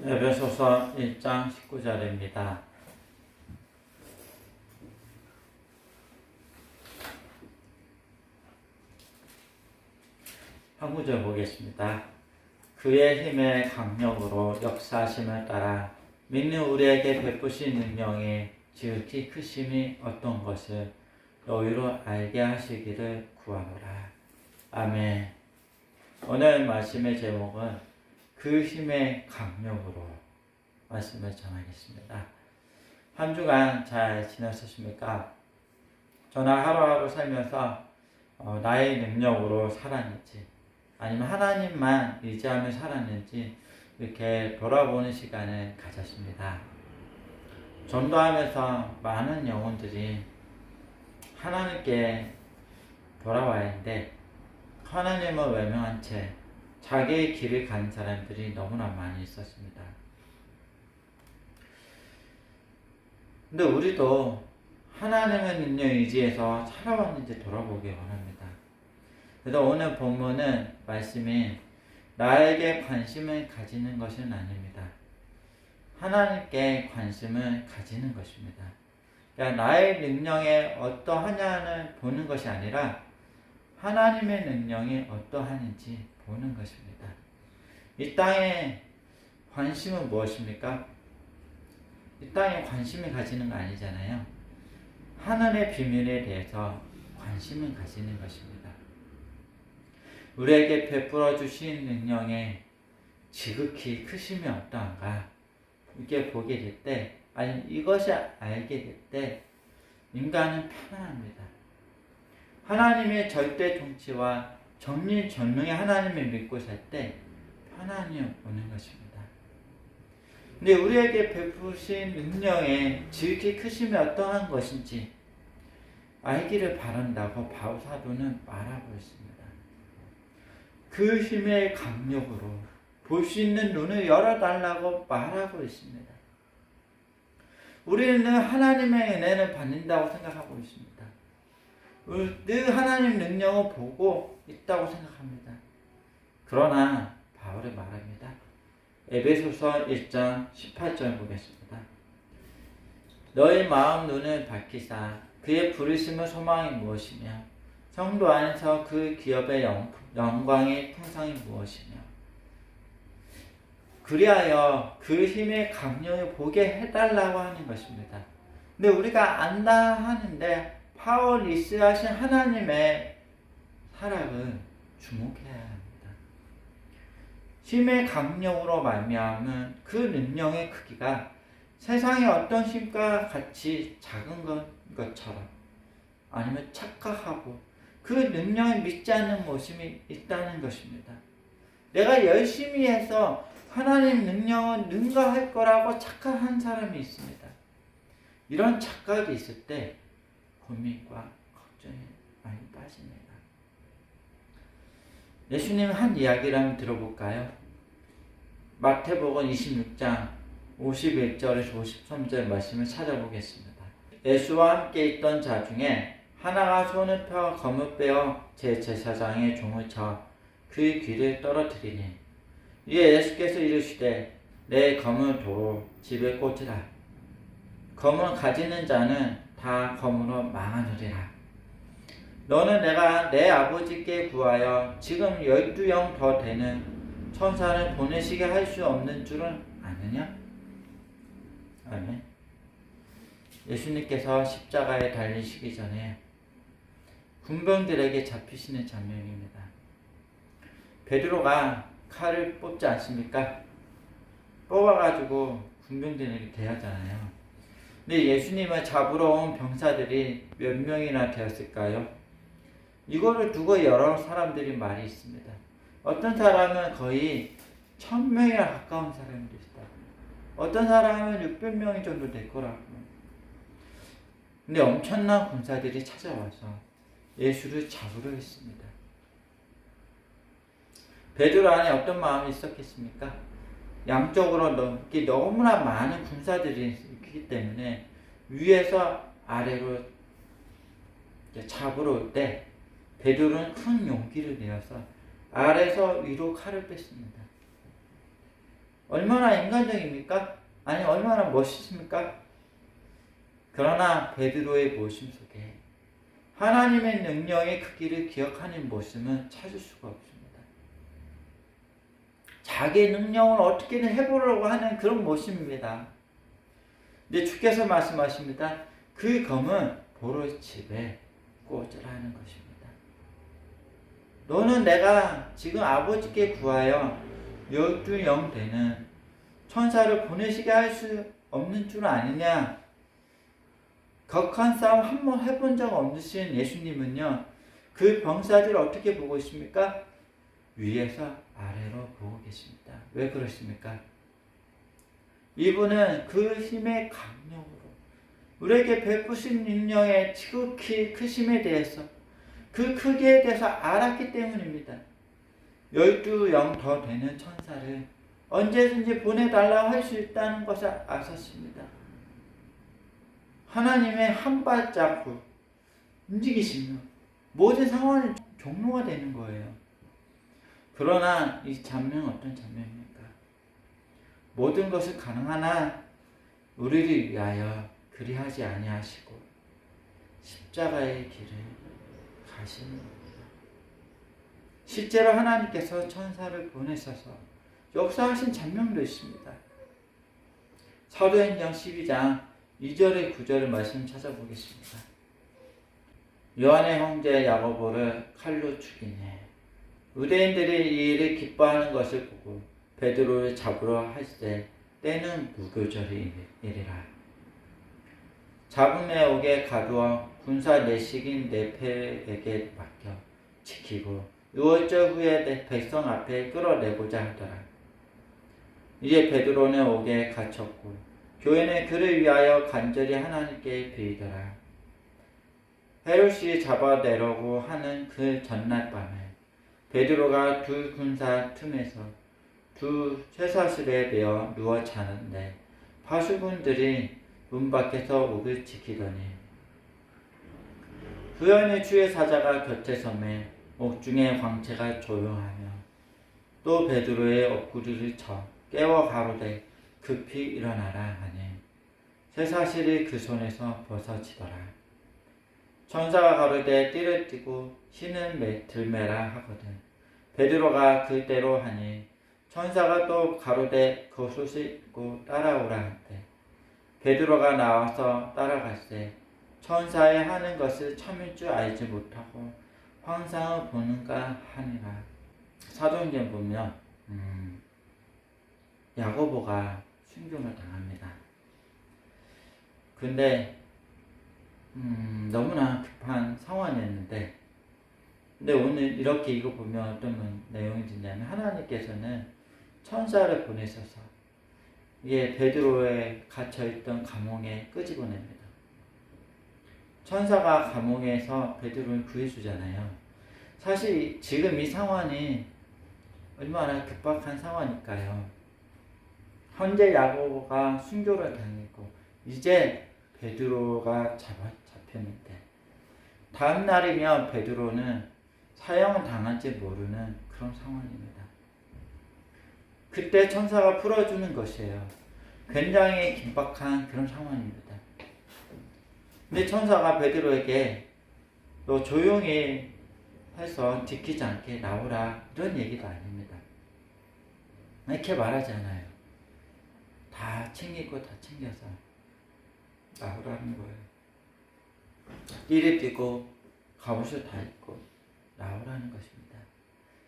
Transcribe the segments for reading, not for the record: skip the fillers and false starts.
에베소서 1장 19절입니다. 한 구절 보겠습니다. 그의 힘의 강력으로 역사하심을 따라 믿는 우리에게 베푸신 능력이 지극히 크심이 어떤 것을 너희로 알게 하시기를 구하노라. 아멘. 오늘 말씀의 제목은 그 힘의 강력으로 말씀을 전하겠습니다. 한 주간 잘 지내셨습니까? 저는 하루하루 살면서 나의 능력으로 살았는지 아니면 하나님만 의지하며 살았는지 이렇게 돌아보는 시간을 가졌습니다. 전도하면서 많은 영혼들이 하나님께 돌아와야 하는데 하나님을 외면한 채 자기의 길을 가는 사람들이 너무나 많이 있었습니다. 근데 우리도 하나님의 능력 의지에서 살아왔는지 돌아보기 원합니다. 그래서 오늘 본문은 말씀이 나에게 관심을 가지는 것은 아닙니다. 하나님께 관심을 가지는 것입니다. 그러니까 나의 능력에 어떠하냐를 보는 것이 아니라 하나님의 능력이 어떠하는지 보는 것입니다. 이 땅에 관심은 무엇입니까? 이 땅에 관심을 가지는 거 아니잖아요. 하늘의 비밀에 대해서 관심을 가지는 것입니다. 우리에게 베풀어 주신 능력에 지극히 크심이 어떠한가 이렇게 보게 될 때, 아니 이것이 알게 될 때 인간은 편안합니다. 하나님의 절대 통치와 전민전능의 하나님을 믿고 살 때 편안이 오는 것입니다. 근데 우리에게 베푸신 능력의 지극히 크심이 어떠한 것인지 알기를 바란다고 바울 사도는 말하고 있습니다. 그 힘의 강력으로 볼 수 있는 눈을 열어달라고 말하고 있습니다. 우리는 하나님의 은혜를 받는다고 생각하고 있습니다. 늘 하나님 능력을 보고 있다고 생각합니다. 그러나 바울이 말합니다. 에베소서 1장 18절 보겠습니다. 너희 마음 눈을 밝히사 그의 부르심의 소망이 무엇이며 성도 안에서 그 기업의 영광의 풍성이 무엇이며 그리하여 그 힘의 강력을 보게 해달라고 하는 것입니다. 근데 우리가 안다 하는데 파워 리스하신 하나님의 사랑을 주목해야 합니다. 힘의 강력으로 말미암은 그 능력의 크기가 세상의 어떤 힘과 같이 작은 것처럼 아니면 착각하고 그 능력에 믿지 않는 모습이 있다는 것입니다. 내가 열심히 해서 하나님 능력을 능가할 거라고 착각한 사람이 있습니다. 이런 착각이 있을 때 고민과 걱정이 많이 빠집니다. 예수님 한 이야기를 한번 들어볼까요? 마태복음 26장 51절에서 53절 말씀을 찾아보겠습니다. 예수와 함께 있던 자 중에 하나가 손을 펴 검을 빼어 제사장의 종을 쳐 그의 귀를 떨어뜨리니 이에 예수께서 이르시되 내 검을 도로 집에 꽂으라. 검을 가지는 자는 다 검으로 망하느니라. 너는 내가 내 아버지께 구하여 지금 12영 더 되는 천사를 보내시게 할 수 없는 줄은 아느냐? 아멘. 예수님께서 십자가에 달리시기 전에 군병들에게 잡히시는 장면입니다. 베드로가 칼을 뽑지 않습니까? 뽑아가지고 군병들에게 대하잖아요. 근데 예수님을 잡으러 온 병사들이 몇 명이나 되었을까요? 이거를 두고 여러 사람들이 말이 있습니다. 어떤 사람은 거의 1000명이나 가까운 사람도 있다. 어떤 사람은 600명이 정도 될 거라고. 근데 엄청난 군사들이 찾아와서 예수를 잡으려 했습니다. 베드로 안에 어떤 마음이 있었겠습니까? 양쪽으로 너무나 많은 군사들이 있기 때문에 위에서 아래로 잡으러 올 때 베드로는 큰 용기를 내어서 아래에서 위로 칼을 뺐습니다. 얼마나 인간적입니까? 아니 얼마나 멋있습니까? 그러나 베드로의 모습 속에 하나님의 능력의 크기를 기억하는 모습은 찾을 수가 없습니다. 자기의 능력을 어떻게든 해보려고 하는 그런 모습입니다. 근데 주께서 말씀하십니다. 그 검은 보로의 집에 꽂으라는 것입니다. 너는 내가 지금 아버지께 구하여 12영 되는 천사를 보내시게 할 수 없는 줄 아느냐? 격한 싸움 한 번 해본 적 없으신 예수님은요, 그 병사들을 어떻게 보고 있습니까? 위에서 아래로 보고 계십니다. 왜 그렇습니까? 이분은 그 힘의 강력으로 우리에게 베푸신 능력의 지극히 크심에 대해서, 그 크기에 대해서 알았기 때문입니다. 12영 더 되는 천사를 언제든지 보내달라고 할 수 있다는 것을 아셨습니다. 하나님의 한 발자국 움직이시면 모든 상황이 종료가 되는 거예요. 그러나 이 장면은 어떤 장면입니까? 모든 것을 가능하나 우리를 위하여 그리하지 아니하시고 십자가의 길을 가시는 겁니다. 실제로 하나님께서 천사를 보내셔서 역사하신 장면도 있습니다. 사도행전 12장 2절에 9절의 말씀 찾아보겠습니다. 요한의 형제 야고보를 칼로 죽이네. 유대인들이 이 일을 기뻐하는 것을 보고 베드로를 잡으러 할 때 때는 무교절이니라. 잡음에 오게 가두어 군사 내식인 네페에게 맡겨 지키고 6월절 후에 백성 앞에 끌어내고자 하더라. 이제 베드로는 옥에 갇혔고 교회는 그를 위하여 간절히 하나님께 빌더라. 헤롯이 잡아내려고 하는 그 전날 밤에 베드로가 두 군사 틈에서 두 쇠사슬에 매어 누워 자는데 파수꾼들이 문 밖에서 옥을 지키더니 우연히 주의 사자가 곁에 서매 옥중의 광채가 조용하며 또 베드로의 옆구리를 쳐 깨워 가로되 급히 일어나라 하니 쇠사슬이 그 손에서 벗어지더라. 천사가 가로되 띠를 띠고 신을 들매라 하거든 베드로가 그대로 하니 천사가 또 가로되 겉옷을 입고 따라오라 한대 베드로가 나와서 따라갈새 천사의 하는 것을 참을 줄 알지 못하고 환상을 보는가 하니라. 사도행전 보면 야고보가 순교를 당합니다. 근데 너무나 급한 상황이었는데 근데 오늘 이렇게 이거 보면 어떤 내용이 있냐면 하나님께서는 천사를 보내셔서 이게 베드로에 갇혀있던 감옥에 끄집어냅니다. 천사가 감옥에서 베드로를 구해주잖아요. 사실 지금 이 상황이 얼마나 급박한 상황일까요? 현재 야고보가 순교를 당했고 이제 베드로가 잡혔는데 다음 날이면 베드로는 사형을 당할지 모르는 그런 상황입니다. 그때 천사가 풀어주는 것이에요. 굉장히 긴박한 그런 상황입니다. 근데 천사가 베드로에게 너 조용히 해서 지키지 않게 나오라 이런 얘기도 아닙니다. 이렇게 말하잖아요. 다 챙기고 다 챙겨서 나오라는 거예요. 띠를 띠고 갑옷을 다 입고 나오라는 것입니다.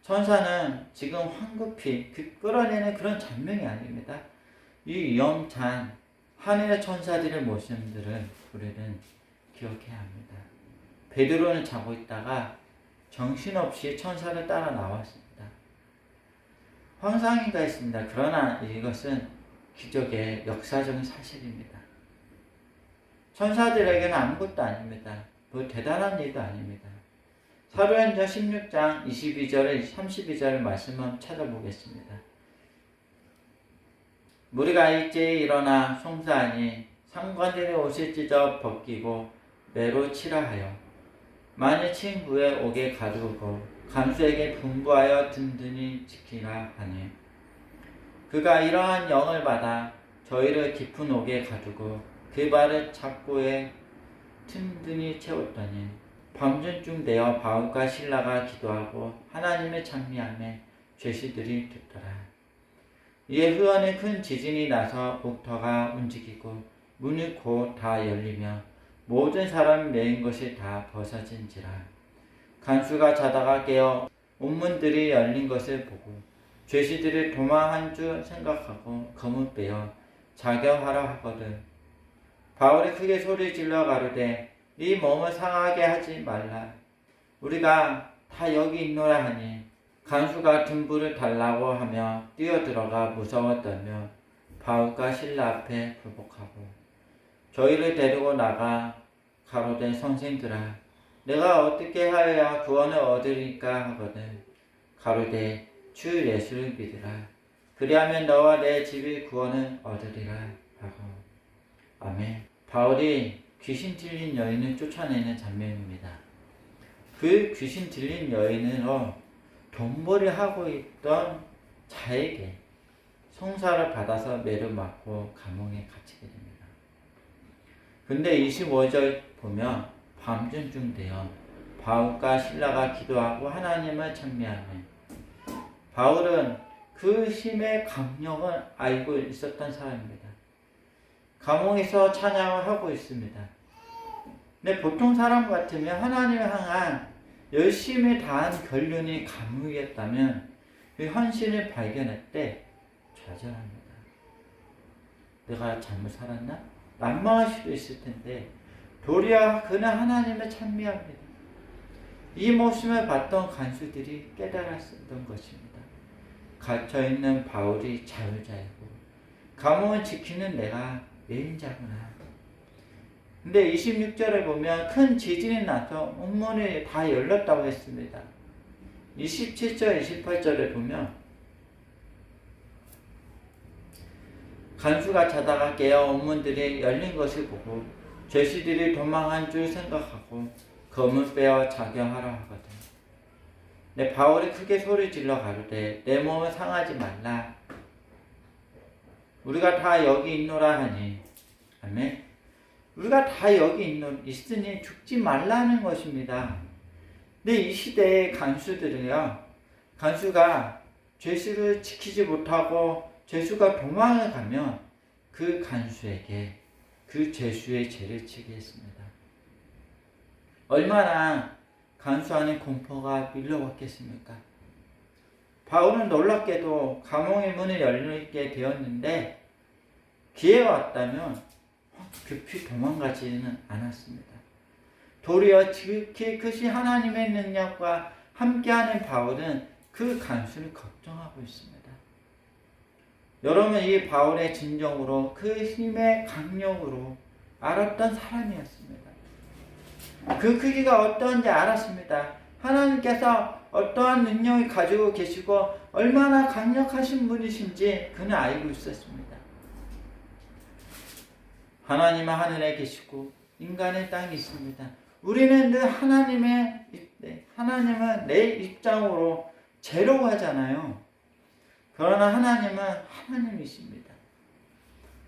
천사는 지금 황급히 끌어내는 그런 장면이 아닙니다. 이 위험찬 하늘의 천사들의 모습들을 우리는 기억해야 합니다. 베드로는 자고 있다가 정신없이 천사를 따라 나왔습니다. 환상인가 했습니다. 그러나 이것은 기적의 역사적인 사실입니다. 천사들에게는 아무것도 아닙니다. 뭐 대단한 일도 아닙니다. 사도행전 16장 22절에 32절 말씀을 찾아보겠습니다. 무리가 일제히 일어나 송사하니 상관들의 옷을 찢어 벗기고 매로 치라 하여 만일 친 후에 옥에 가두고 간수에게 분부하여 든든히 지키라 하니 그가 이러한 영을 받아 저희를 깊은 옥에 가두고 그 발을 착고에 튼튼히 채웠더니 밤중쯤 되어 바울과 실라가 기도하고 하나님의 찬미함에 죄수들이 듣더라. 이에 후원에 큰 지진이 나서 옥터가 움직이고 문이 곧 다 열리며 모든 사람이 메인 것이 다 벗어진지라. 간수가 자다가 깨어 옥문들이 열린 것을 보고 죄수들이 도망한 줄 생각하고 검을 빼어 자경하라 하거든. 바울이 크게 소리 질러 가로되 네 몸을 상하게 하지 말라. 우리가 다 여기 있노라 하니 간수가 등불을 달라고 하며 뛰어들어가 무서워 떨며 바울과 실라 앞에 굴복하고 저희를 데리고 나가 가로되 선생들아 내가 어떻게 하여야 구원을 얻으리까 하거든. 가로되 주 예수를 믿으라. 그리하면 너와 내 집이 구원을 얻으리라 하고. 아멘. 바울이 귀신 들린 여인을 쫓아내는 장면입니다. 그 귀신 들린 여인으로 돈벌이를 하고 있던 자에게 송사를 받아서 매를 맞고 감옥에 갇히게 됩니다. 근데 25절 보면 밤중쯤 되어 바울과 실라가 기도하고 하나님을 찬미하며 바울은 그 힘의 강력을 알고 있었던 사람입니다. 감옥에서 찬양을 하고 있습니다. 근데 보통 사람 같으면 하나님을 향한 열심히 다한 결론이 감옥이었다면 그 현실을 발견할 때 좌절합니다. 내가 잘못 살았나? 난망할 수도 있을 텐데 도리어 그는 하나님을 찬미합니다. 이 모습을 봤던 간수들이 깨달았던 것입니다. 갇혀있는 바울이 자유자이고 감옥을 지키는 내가 매인자구나. 근데 26절에 보면 큰 지진이 나서 옥문이 다 열렸다고 했습니다. 27절, 28절에 보면 간수가 자다가 깨어 옥문들이 열린 것을 보고 죄수들이 도망한 줄 생각하고 검을 빼어 자경하라 하거든. 내 바울이 크게 소리 질러 가로되 내 몸을 상하지 말라. 우리가 다 여기 있노라 하니. 아멘. 우리가 다 여기 있으니 죽지 말라는 것입니다. 근데 이 시대의 간수들은요, 간수가 죄수를 지키지 못하고 죄수가 도망을 가면 그 간수에게 그 죄수의 죄를 지게 했습니다. 얼마나 간수 안에 공포가 밀려왔겠습니까? 바울은 놀랍게도 감옥의 문을 열리게 되었는데 기회가 왔다면 급히 도망가지는 않았습니다. 도리어 지극히 크신 하나님의 능력과 함께하는 바울은 그 간수를 걱정하고 있습니다. 여러분, 이 바울의 진정으로 그 힘의 강력으로 알았던 사람이었습니다. 그 크기가 어떠한지 알았습니다. 하나님께서 어떠한 능력을 가지고 계시고 얼마나 강력하신 분이신지 그는 알고 있었습니다. 하나님은 하늘에 계시고 인간의 땅에 있습니다. 우리는 늘 하나님은 내 입장으로 죄로 하잖아요. 그러나 하나님은 하나님이십니다.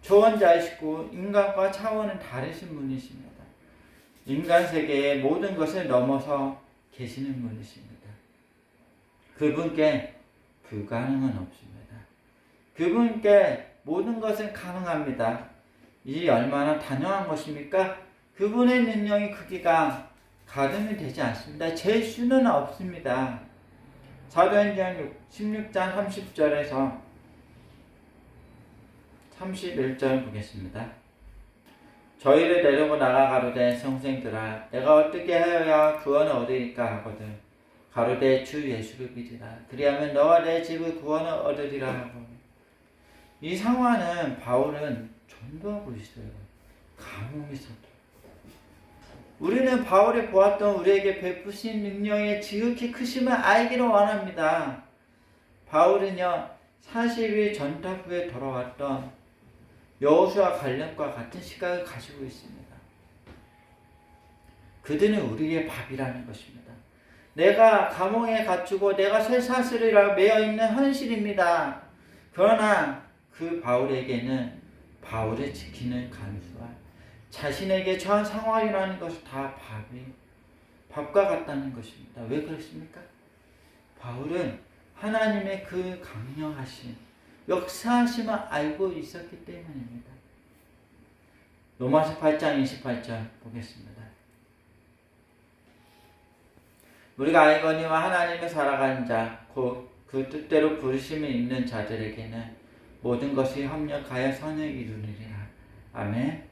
조언자이시고 인간과 차원은 다르신 분이십니다. 인간 세계의 모든 것을 넘어서 계시는 분이십니다. 그분께 불가능은 없습니다. 그분께 모든 것은 가능합니다. 이 얼마나 단호한 것입니까? 그분의 능력의 크기가 가늠이 되지 않습니다. 제 수는 없습니다. 사도행전 16장 30절에서 31절 보겠습니다. 저희를 데리고 나가 가로되 성생들아 내가 어떻게 하여야 구원을 얻으리까 하거든. 가로되 주 예수를 믿으라. 그리하면 너와 내 집을 구원을 얻으리라 하고. 이 상황은 바울은 전도하고 있어요. 감옥에서도. 우리는 바울이 보았던 우리에게 베푸신 능력의 지극히 크심을 알기를 원합니다. 바울은요 40일 전타 후에 돌아왔던 여호수아 갈렙과 같은 시각을 가지고 있습니다. 그들은 우리의 밥이라는 것입니다. 내가 감옥에 갇히고 내가 쇠사슬이라 매어 있는 현실입니다. 그러나 그 바울에게는 바울을 지키는 간수와 자신에게 처한 상황이라는 것이 다 밥과 같다는 것입니다. 왜 그렇습니까? 바울은 하나님의 그 강력하신 역사하심을 알고 있었기 때문입니다. 로마서 8장 28절 보겠습니다. 우리가 알거니와 하나님의 살아가는 자, 곧 그 뜻대로 부르심이 있는 자들에게는 모든 것이 협력하여 선을 이루느니라. 아멘.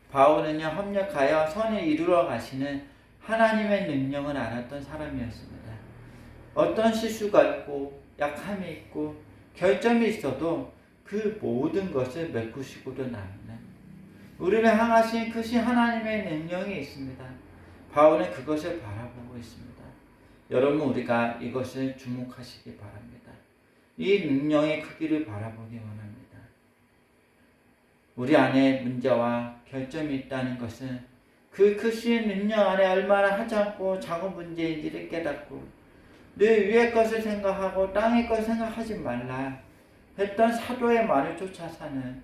바울은요, 협력하여 선을 이루러 가시는 하나님의 능력을 알았던 사람이었습니다. 어떤 실수가 있고 약함이 있고 결점이 있어도 그 모든 것을 메꾸시고도 남는 우리를 향하신 크신 하나님의 능력이 있습니다. 바울은 그것을 바라보고 있습니다. 여러분, 우리가 이것을 주목하시기 바랍니다. 이 능력의 크기를 바라보기 원합니다. 우리 안에 문제와 결점이 있다는 것은 그 크신 능력 안에 얼마나 하찮고 작은 문제인지를 깨닫고 늘 위의 것을 생각하고 땅의 것을 생각하지 말라 했던 사도의 말을 쫓아 사는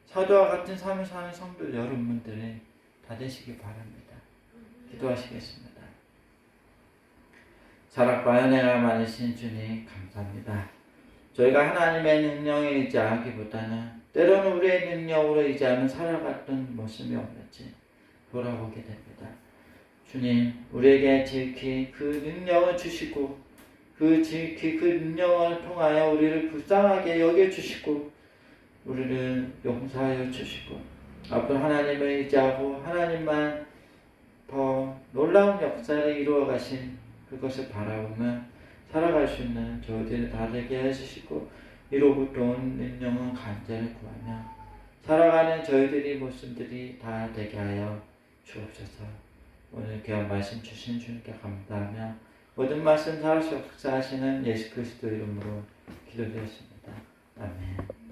사도와 같은 삶을 사는 성도 여러분들이 다 되시기 바랍니다. 기도하시겠습니다. 사랑과 은혜가 많으신 주님 감사합니다. 저희가 하나님의 능력에 의지하기보다는 때로는 우리의 능력으로 의지하며 살아갔던 모습이 없는지 돌아보게 됩니다. 주님, 우리에게 지극히 그 능력을 주시고 지극히 그 능력을 통하여 우리를 불쌍하게 여겨주시고 우리를 용서하여 주시고 앞으로 하나님을 의지하고 하나님만 더 놀라운 역사를 이루어 가신 그것을 바라보며 살아갈 수 있는 저희들이 다 되게 해주시고 이로부터 온 능력은 간절히 구하며 살아가는 저희들이 모습들이 다 되게 하여 주옵소서. 오늘 귀한 말씀 주신 주님께 감사하며 모든 말씀 살아서 역사하시는 예수 그리스도 이름으로 기도드렸습니다. 아멘.